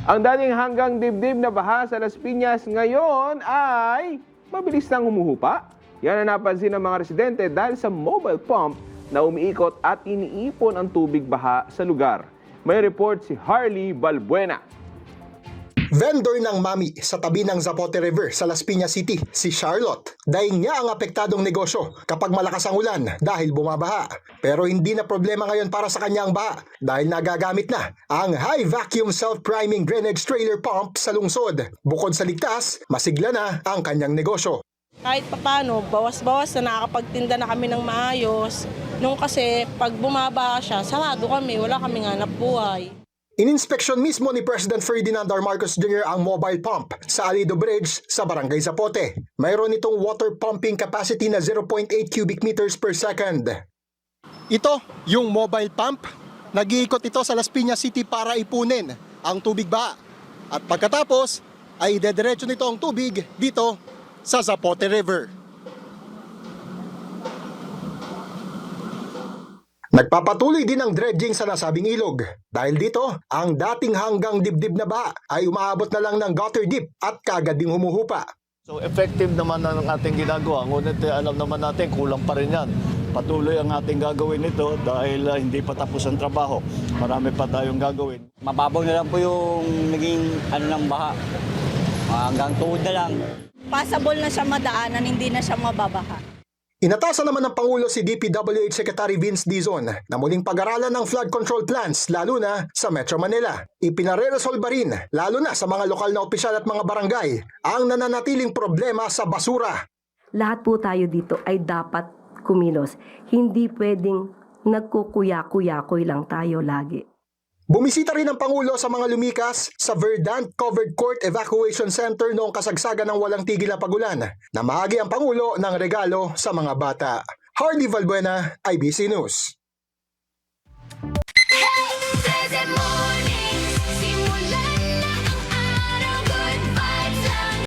Ang dating hanggang dibdib na baha sa Las Piñas ngayon ay mabilis nang humuhupa. Yan ang napansin ng mga residente dahil sa mobile pump na umiikot at iniipon ang tubig baha sa lugar. May report si Harley Balbuena. Vendor ng mami sa tabi ng Zapote River sa Las Piñas City, si Charlotte. Daing niya ang apektadong negosyo kapag malakas ang ulan dahil bumabaha. Pero hindi na problema ngayon para sa kanyang baha dahil nagagamit na ang high vacuum self-priming drainage trailer pump sa lungsod. Bukod sa ligtas, masigla na ang kanyang negosyo. Kahit papano, bawas-bawas na nakakapagtinda na kami ng maayos. Nung kasi pag bumaba siya, sarado kami, wala kaming hanap buhay. Ininspeksyon mismo ni President Ferdinand R. Marcos Jr. ang mobile pump sa Alido Bridge sa Barangay Zapote. Mayroon itong water pumping capacity na 0.8 cubic meters per second. Ito, yung mobile pump. Nag-iikot ito sa Las Piñas City para ipunin ang tubig baha. At pagkatapos, ay idediretso nito ang tubig dito sa Zapote River. Nagpapatuloy din ang dredging sa nasabing ilog. Dahil dito, ang dating hanggang dibdib na baha ay umaabot na lang ng gutter deep at kagad ding humuhupa. So effective naman ang ating ginagawa, ngunit alam naman natin kulang pa rin yan. Patuloy ang ating gagawin nito dahil hindi pa tapos ang trabaho. Marami pa tayong gagawin. Mababaw na lang po yung naging ng baha. Hanggang tuhod na lang. Passable na siya madaanan, hindi na siya mababaha. Inatasan naman ng Pangulo si DPWH Secretary Vince Dizon na muling pag-aralan ng flood control plans lalo na sa Metro Manila. Ipinareresolba rin lalo na sa mga lokal na opisyal at mga barangay ang nananatiling problema sa basura. Lahat po tayo dito ay dapat kumilos. Hindi pwedeng nagkukuya-kuya-kuy lang tayo lagi. Bumisita rin ang Pangulo sa mga lumikas sa Verdant Covered Court Evacuation Center noong kasagsagan ng walang tigil na pagulan. Namahagi ang Pangulo ng regalo sa mga bata. Harley Balbuena, IBC News. Hey,